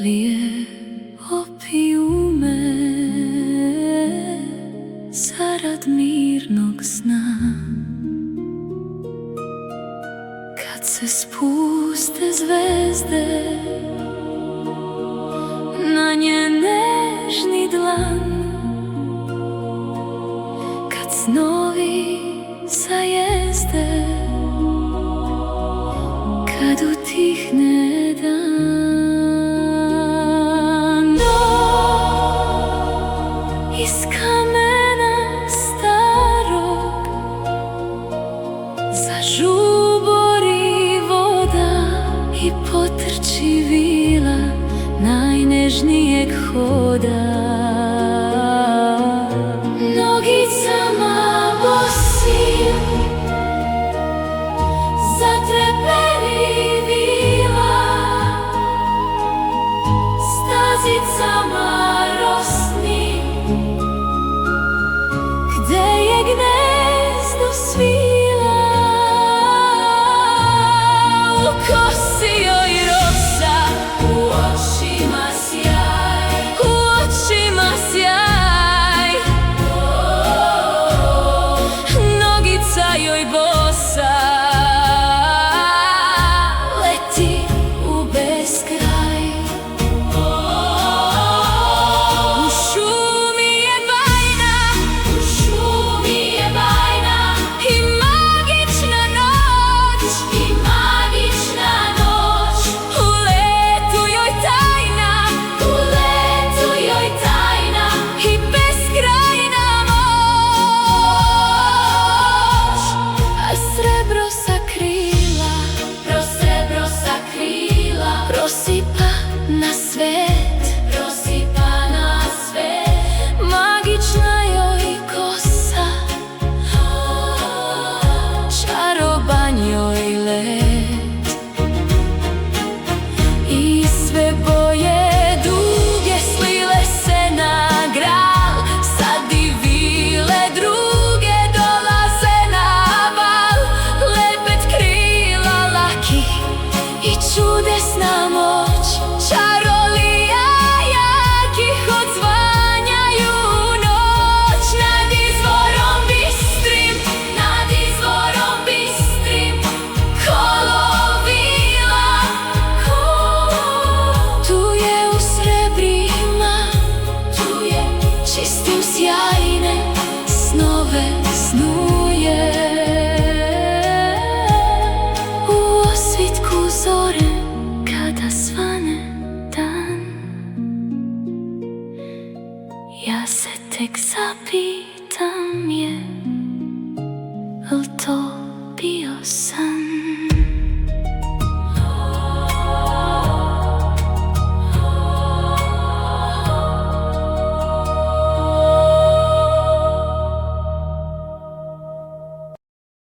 lije opijume zarad mirnog sna. Kad se spuste zvezde na njen nežni dlan, kad snovi zajezde, kad utihne dan. Iz kamena starog zažubori voda i potrči vila najnežnijeg hoda. Nogicama bosim zatreperi vila, stazicama rosnim gde je gnezdo svila. U kosi joj rosa, u očima sjaj, u očima sjaj. Nogica joj bosa leti u beskraj. U šumi je bajna, u šumi je bajna i magična noć, i magična noć. U letu joj tajna, u letu joj tajna i beskrajna moć. A srebro sa krila, srebro sa krila prosipa na svet, prosipa na svet. Magična joj kosa, čaroban joj let i sve boje duge slile se na gral. Sad i vile druge dolaze na val. Lepet krila laki i čudesna moć čarolija jakih odzvanjaju noć. Nad izvorom bistrim, nad izvorom bistrim kolo vila. Tu je u srebrima, tu je čistim sjajne snove snuje. U osvitku zore kada svane dan, ja se tek zapitam je li to bio san.